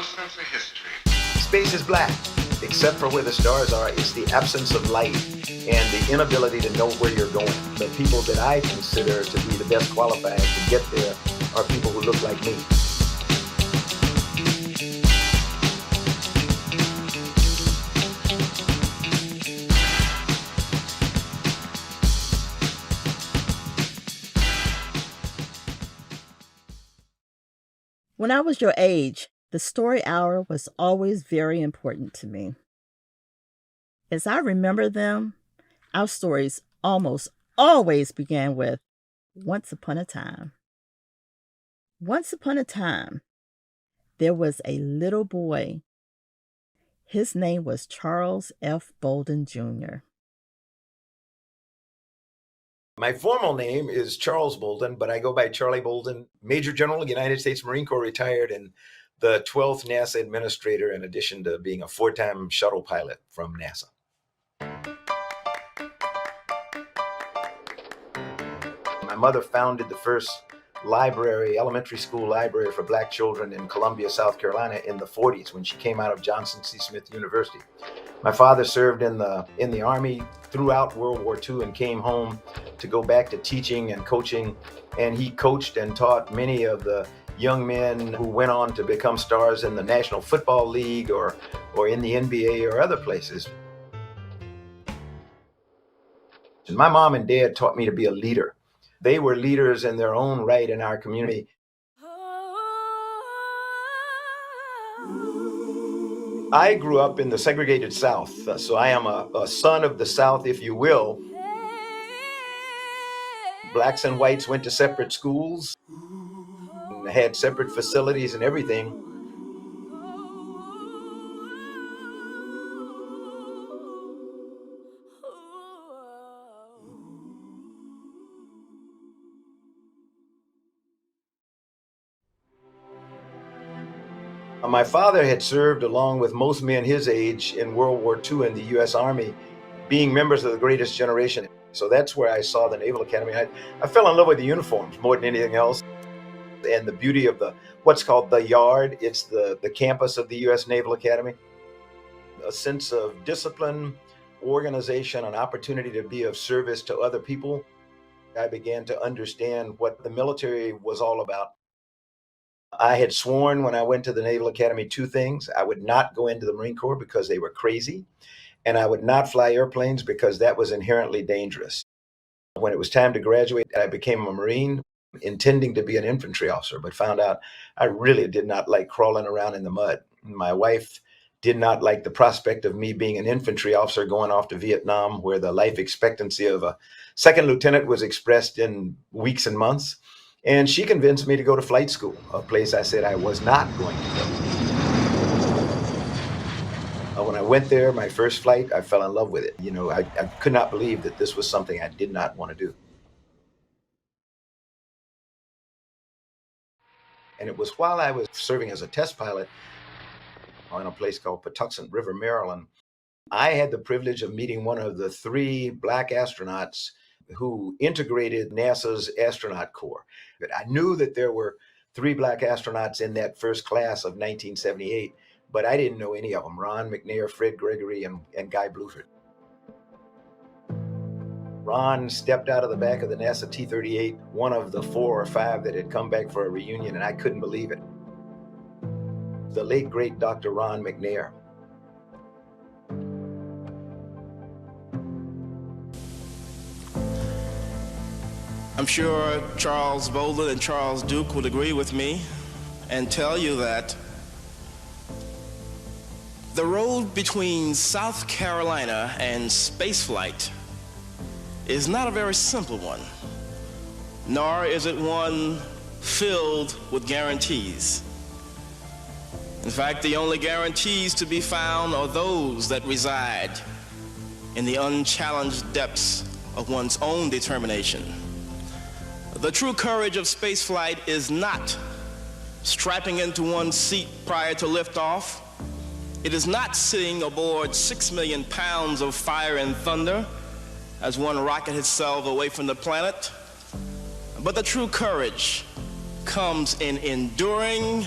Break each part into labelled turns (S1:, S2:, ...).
S1: no sense of history.
S2: Space is black, except for where the stars are. It's the absence of light and the inability to know where you're going. The people that I consider to be the best qualified to get there are people who look like me.
S3: When I was your age, the story hour was always very important to me. As I remember them, our stories almost always began with, "Once upon a time." Once upon a time, there was a little boy. His name was Charles F. Bolden, Jr.
S2: My formal name is Charles Bolden, but I go by Charlie Bolden, Major General, United States Marine Corps, retired, and the 12th NASA administrator, in addition to being a 4-time shuttle pilot from NASA. My mother founded the first library, elementary school library for black children in Columbia, South Carolina in the 40s when she came out of Johnson C. Smith University. My father served in the Army throughout World War II and came home to go back to teaching and coaching, and he coached and taught many of the young men who went on to become stars in the National Football League or in the NBA or other places. And my mom and dad taught me to be a leader. They were leaders in their own right in our community. I grew up in the segregated South, so I am a son of the South, if you will. Blacks and whites went to separate schools, and had separate facilities and everything. My father had served along with most men his age in World War II in the U.S. Army, being members of the greatest generation. So that's where I saw the Naval Academy. I fell in love with the uniforms more than anything else, and the beauty of what's called the Yard. It's the campus of the U.S. Naval Academy. A sense of discipline, organization, an opportunity to be of service to other people. I began to understand what the military was all about. I had sworn when I went to the Naval Academy 2 things. I would not go into the Marine Corps because they were crazy, and I would not fly airplanes because that was inherently dangerous. When it was time to graduate, I became a Marine, intending to be an infantry officer, but found out I really did not like crawling around in the mud. My wife did not like the prospect of me being an infantry officer going off to Vietnam, where the life expectancy of a second lieutenant was expressed in weeks and months. And she convinced me to go to flight school, a place I said I was not going to go. When I went there, my first flight, I fell in love with it. You know, I could not believe that this was something I did not want to do. And it was while I was serving as a test pilot on a place called Patuxent River, Maryland, I had the privilege of meeting one of the 3 black astronauts who integrated NASA's astronaut corps. But I knew that there were 3 black astronauts in that first class of 1978, but I didn't know any of them: Ron McNair, Fred Gregory, and Guy Bluford. Ron stepped out of the back of the NASA T-38, one of the 4 or 5 that had come back for a reunion, and I couldn't believe it. The late, great Dr. Ron McNair.
S4: I'm sure Charles Bolden and Charles Duke would agree with me and tell you that the road between South Carolina and spaceflight is not a very simple one, nor is it one filled with guarantees. In fact, the only guarantees to be found are those that reside in the unchallenged depths of one's own determination. The true courage of spaceflight is not strapping into one's seat prior to liftoff. It is not sitting aboard 6 million pounds of fire and thunder as one rocket itself away from the planet. But the true courage comes in enduring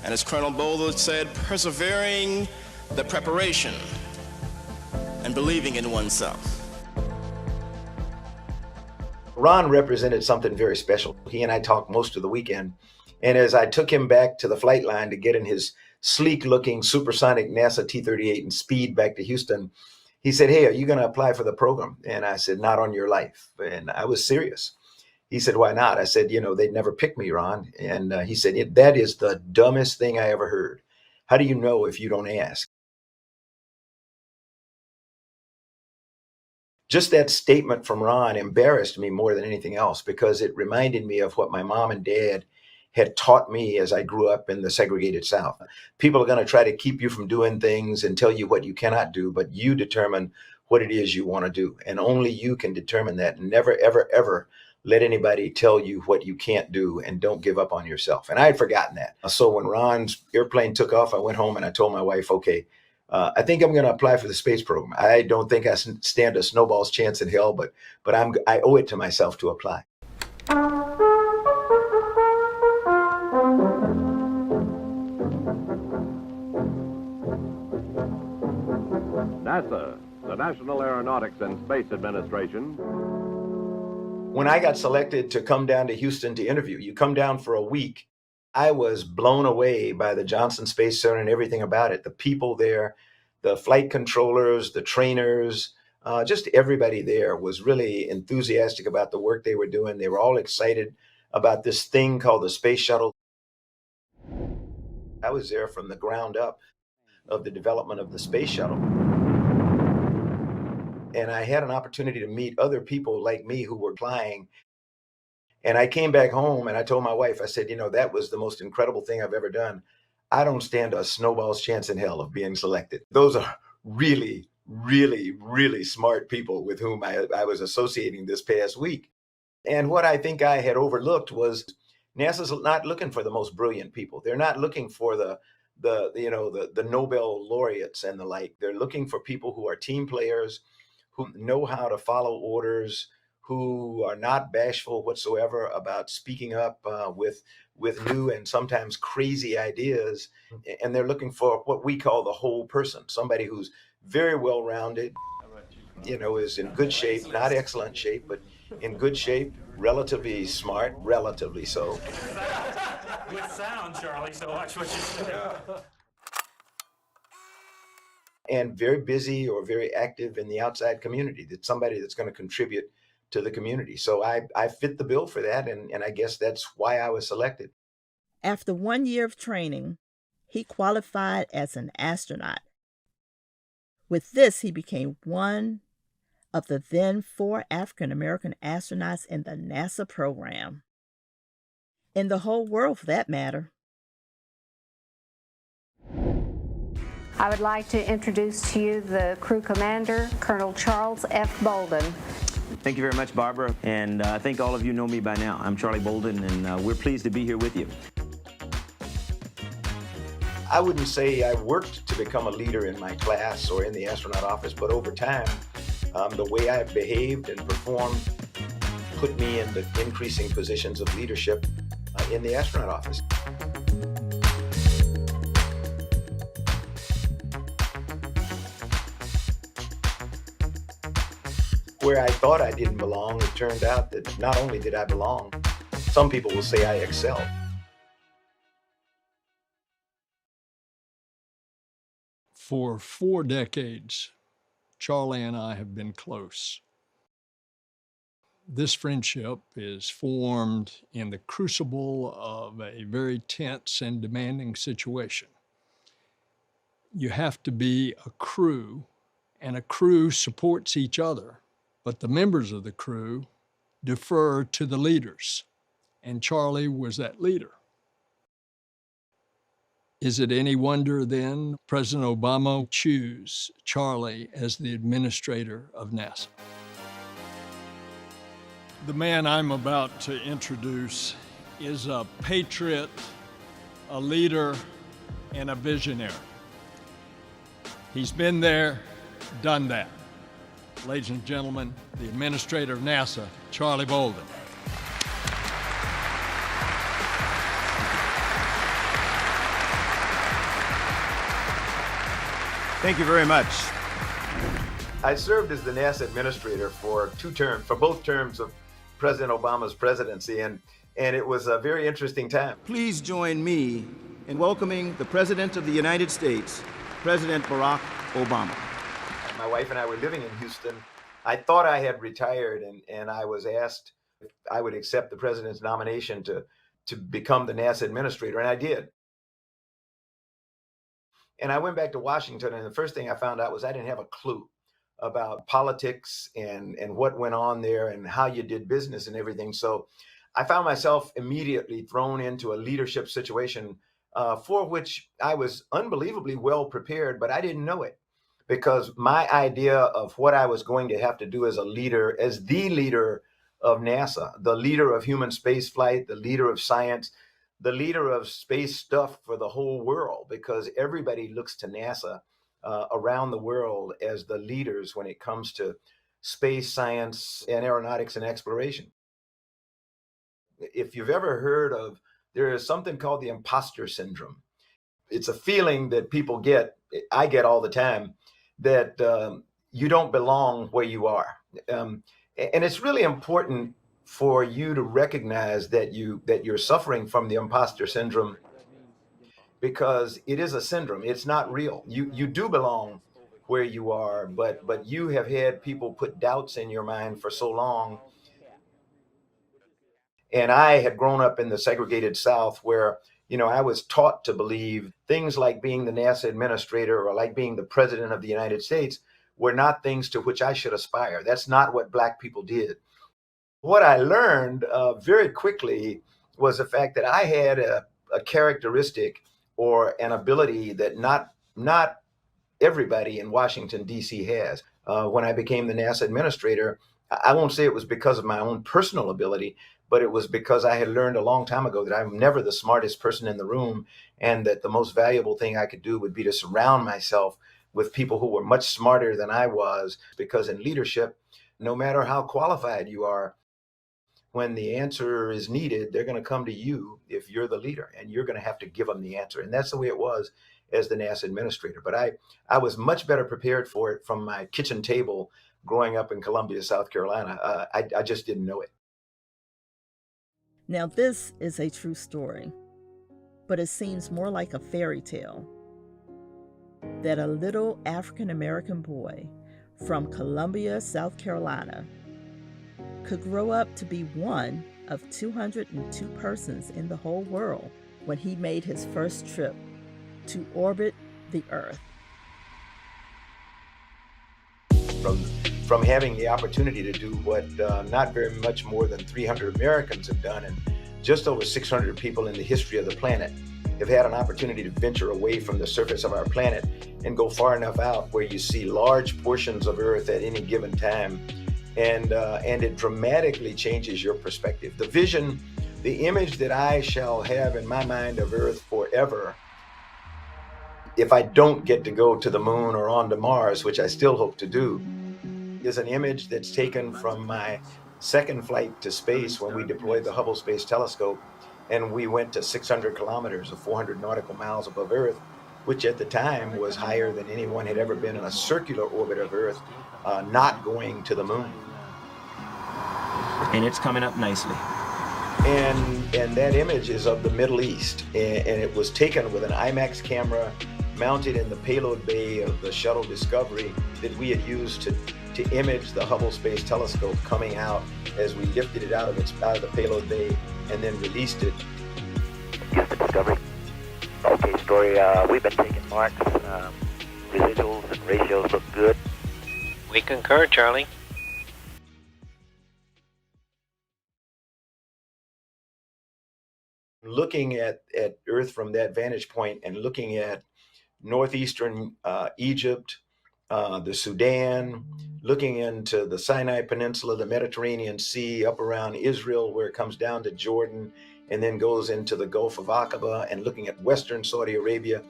S4: And as Colonel Bolden said, persevering the preparation and believing in oneself.
S2: Ron represented something very special. He and I talked most of the weekend. And as I took him back to the flight line to get in his sleek-looking supersonic NASA T-38 and speed back to Houston, he said, "Hey, are you going to apply for the program?" And I said, "Not on your life." And I was serious. He said, "Why not?" I said, "They'd never pick me, Ron." And he said, "That is the dumbest thing I ever heard. How do you know if you don't ask?" Just that statement from Ron embarrassed me more than anything else, because it reminded me of what my mom and dad had taught me as I grew up in the segregated South. People are going to try to keep you from doing things and tell you what you cannot do, but you determine what it is you want to do. And only you can determine that. Never, ever, ever let anybody tell you what you can't do, and don't give up on yourself. And I had forgotten that. So when Ron's airplane took off, I went home and I told my wife, "Okay, I think I'm going to apply for the space program. I don't think I stand a snowball's chance in hell, but I owe it to myself to apply."
S1: NASA, the National Aeronautics and Space Administration.
S2: When I got selected to come down to Houston to interview, you come down for a week. I was blown away by the Johnson Space Center and everything about it. The people there, the flight controllers, the trainers, just everybody there was really enthusiastic about the work they were doing. They were all excited about this thing called the space shuttle. I was there from the ground up of the development of the space shuttle. And I had an opportunity to meet other people like me who were flying. And I came back home and I told my wife, I said, "That was the most incredible thing I've ever done. I don't stand a snowball's chance in hell of being selected." Those are really, really, really smart people with whom I was associating this past week. And what I think I had overlooked was NASA's not looking for the most brilliant people. They're not looking for the Nobel laureates and the like. They're looking for people who are team players, who know how to follow orders, who are not bashful whatsoever about speaking up with new and sometimes crazy ideas. And they're looking for what we call the whole person, somebody who's very well-rounded, is in good shape, not excellent shape, but in good shape, relatively smart, relatively so.
S5: With sound, Charlie, so watch what you say.
S2: And very busy or very active in the outside community. That's somebody that's going to contribute to the community. So I fit the bill for that, and I guess that's why I was selected.
S3: After 1 year of training, he qualified as an astronaut. With this, he became one of the then 4 African-American astronauts in the NASA program. In the whole world, for that matter.
S6: I would like to introduce to you the crew commander, Colonel Charles F. Bolden.
S7: Thank you very much, Barbara. And I think all of you know me by now. I'm Charlie Bolden, and we're pleased to be here with you.
S2: I wouldn't say I worked to become a leader in my class or in the astronaut office, but over time, the way I behaved and performed put me in the increasing positions of leadership in the astronaut office. Where I thought I didn't belong, it turned out that not only did I belong, some people will say I excelled.
S8: For 4 decades, Charlie and I have been close. This friendship is formed in the crucible of a very tense and demanding situation. You have to be a crew, and a crew supports each other, but the members of the crew defer to the leaders, and Charlie was that leader. Is it any wonder then President Obama chose Charlie as the administrator of NASA? The man I'm about to introduce is a patriot, a leader, and a visionary. He's been there, done that. Ladies and gentlemen, the administrator of NASA, Charlie Bolden.
S2: Thank you very much. I served as the NASA administrator for both terms of President Obama's presidency, and it was a very interesting time.
S9: Please join me in welcoming the President of the United States, President Barack Obama.
S2: My wife and I were living in Houston. I thought I had retired, and I was asked if I would accept the president's nomination to become the NASA administrator, and I did. And I went back to Washington, and the first thing I found out was I didn't have a clue about politics and what went on there and how you did business and everything. So I found myself immediately thrown into a leadership situation for which I was unbelievably well prepared, but I didn't know it, because my idea of what I was going to have to do as a leader, as the leader of NASA, the leader of human space flight, the leader of science, the leader of space stuff for the whole world, because everybody looks to NASA around the world as the leaders when it comes to space science and aeronautics and exploration. If you've ever heard of, there is something called the imposter syndrome. It's a feeling that people get, I get all the time, that you don't belong where you are. And it's really important for you to recognize that you're suffering from the imposter syndrome, because it is a syndrome. It's not real. You do belong where you are, but you have had people put doubts in your mind for so long. And I had grown up in the segregated South, where, I was taught to believe things like being the NASA administrator or like being the president of the United States were not things to which I should aspire. That's not what Black people did. What I learned very quickly was the fact that I had a characteristic or an ability that not everybody in Washington, D.C. has. When I became the NASA administrator, I won't say it was because of my own personal ability, but it was because I had learned a long time ago that I'm never the smartest person in the room, and that the most valuable thing I could do would be to surround myself with people who were much smarter than I was, because in leadership, no matter how qualified you are, when the answer is needed, they're going to come to you if you're the leader, and you're going to have to give them the answer. And that's the way it was as the NASA administrator. But I was much better prepared for it from my kitchen table growing up in Columbia, South Carolina. I just didn't know it.
S3: Now, this is a true story, but it seems more like a fairy tale, that a little African-American boy from Columbia, South Carolina, could grow up to be one of 202 persons in the whole world when he made his first trip to orbit the Earth.
S2: From having the opportunity to do what not very much more than 300 Americans have done, and just over 600 people in the history of the planet have had an opportunity to venture away from the surface of our planet and go far enough out where you see large portions of Earth at any given time. And it dramatically changes your perspective. The vision, the image that I shall have in my mind of Earth forever, if I don't get to go to the moon or on to Mars, which I still hope to do, is an image that's taken from my second flight to space when we deployed the Hubble Space Telescope, and we went to 600 kilometers or 400 nautical miles above Earth, which at the time was higher than anyone had ever been in a circular orbit of Earth, not going to the moon.
S7: And it's coming up nicely.
S2: And that image is of the Middle East, and it was taken with an IMAX camera mounted in the payload bay of the shuttle Discovery that we had used to image the Hubble Space Telescope coming out as we lifted it out of the payload bay and then released it.
S10: Houston Discovery. Okay, Story, we've been taking marks. Residuals and ratios look good.
S11: We concur, Charlie.
S2: Looking at Earth from that vantage point and looking at northeastern Egypt, the Sudan, looking into the Sinai Peninsula, the Mediterranean Sea, up around Israel where it comes down to Jordan and then goes into the Gulf of Aqaba, and looking at Western Saudi Arabia,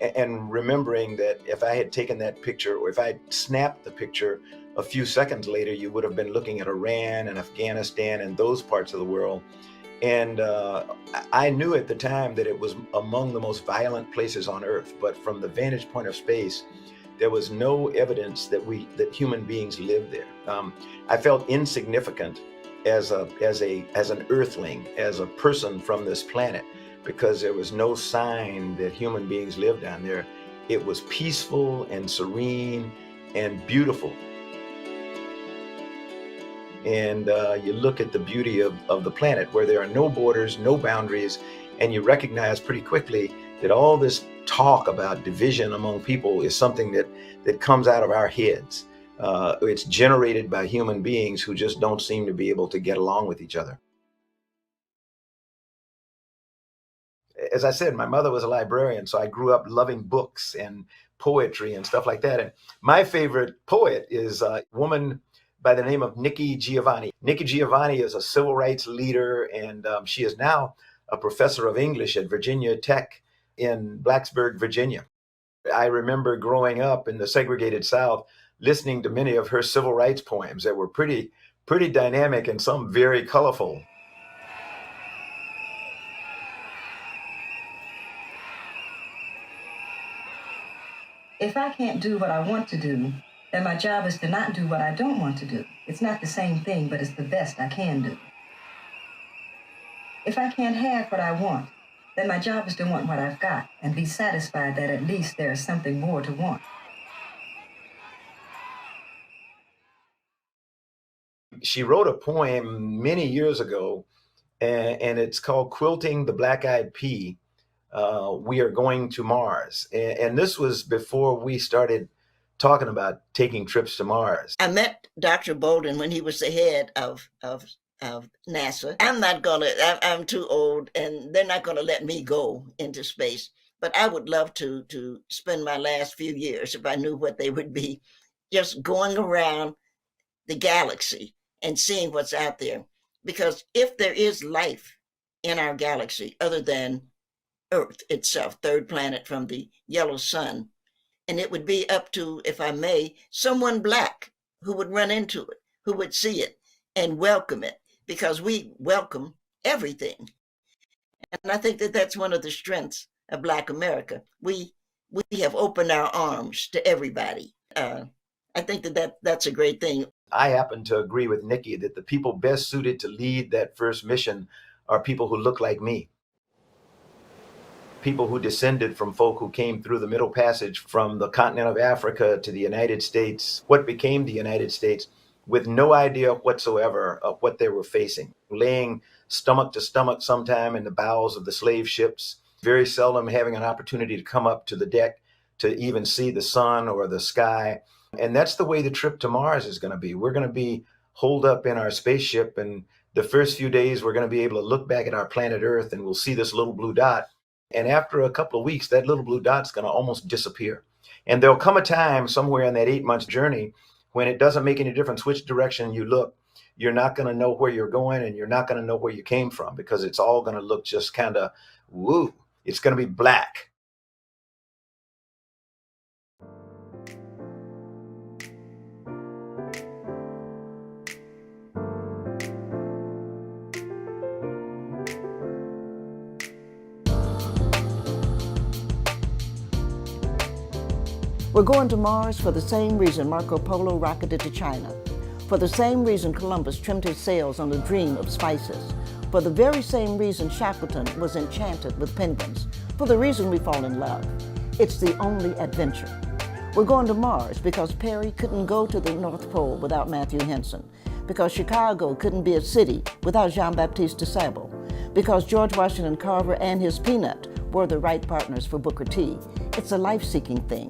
S2: and remembering that if I had taken that picture, or if I had snapped the picture a few seconds later, you would have been looking at Iran and Afghanistan and those parts of the world. And I knew at the time that it was among the most violent places on Earth, but from the vantage point of space, There was no evidence that human beings lived there. I felt insignificant as an earthling, as a person from this planet, because there was no sign that human beings lived down there. It was peaceful and serene and beautiful. And you look at the beauty of the planet, where there are no borders, no boundaries, and you recognize pretty quickly that all this talk about division among people is something that comes out of our heads. It's generated by human beings who just don't seem to be able to get along with each other. As I said, my mother was a librarian, so I grew up loving books and poetry and stuff like that. And my favorite poet is a woman by the name of Nikki Giovanni. Nikki Giovanni is a civil rights leader, and she is now a professor of English at Virginia Tech in Blacksburg, Virginia. I remember growing up in the segregated South, listening to many of her civil rights poems that were pretty dynamic and some very colorful.
S12: If I can't do what I want to do, then my job is to not do what I don't want to do. It's not the same thing, but it's the best I can do. If I can't have what I want, then my job is to want what I've got and be satisfied that at least there is something more to want.
S2: She wrote a poem many years ago, and it's called Quilting the Black-Eyed Pea. We are going to Mars. And this was before we started talking about taking trips to Mars.
S13: I met Dr. Bolden when he was the head of NASA. I'm too old, and they're not going to let me go into space. But I would love to spend my last few years, if I knew what they would be, just going around the galaxy and seeing what's out there. Because if there is life in our galaxy, other than Earth itself, third planet from the yellow sun, and it would be up to, if I may, someone black who would run into it, who would see it and welcome it, because we welcome everything. And I think that that's one of the strengths of Black America. We have opened our arms to everybody. I think that's a great thing.
S2: I happen to agree with Nikki that the people best suited to lead that first mission are people who look like me. People who descended from folk who came through the Middle Passage from the continent of Africa to the United States, what became the United States, with no idea whatsoever of what they were facing, laying stomach to stomach sometime in the bowels of the slave ships, very seldom having an opportunity to come up to the deck to even see the sun or the sky. And that's the way the trip to Mars is going to be. We're going to be holed up in our spaceship, and the first few days we're going to be able to look back at our planet Earth and we'll see this little blue dot. And after a couple of weeks, that little blue dot's going to almost disappear. And there'll come a time somewhere in that 8-month journey when it doesn't make any difference which direction you look. You're not going to know where you're going, and you're not going to know where you came from, because it's all going to look just kind of woo. It's going to be black.
S14: We're going to Mars for the same reason Marco Polo rocketed to China, for the same reason Columbus trimmed his sails on the dream of spices, for the very same reason Shackleton was enchanted with penguins, for the reason we fall in love. It's the only adventure. We're going to Mars because Perry couldn't go to the North Pole without Matthew Henson, because Chicago couldn't be a city without Jean-Baptiste de Sable, because George Washington Carver and his peanut were the right partners for Booker T. It's a life-seeking thing.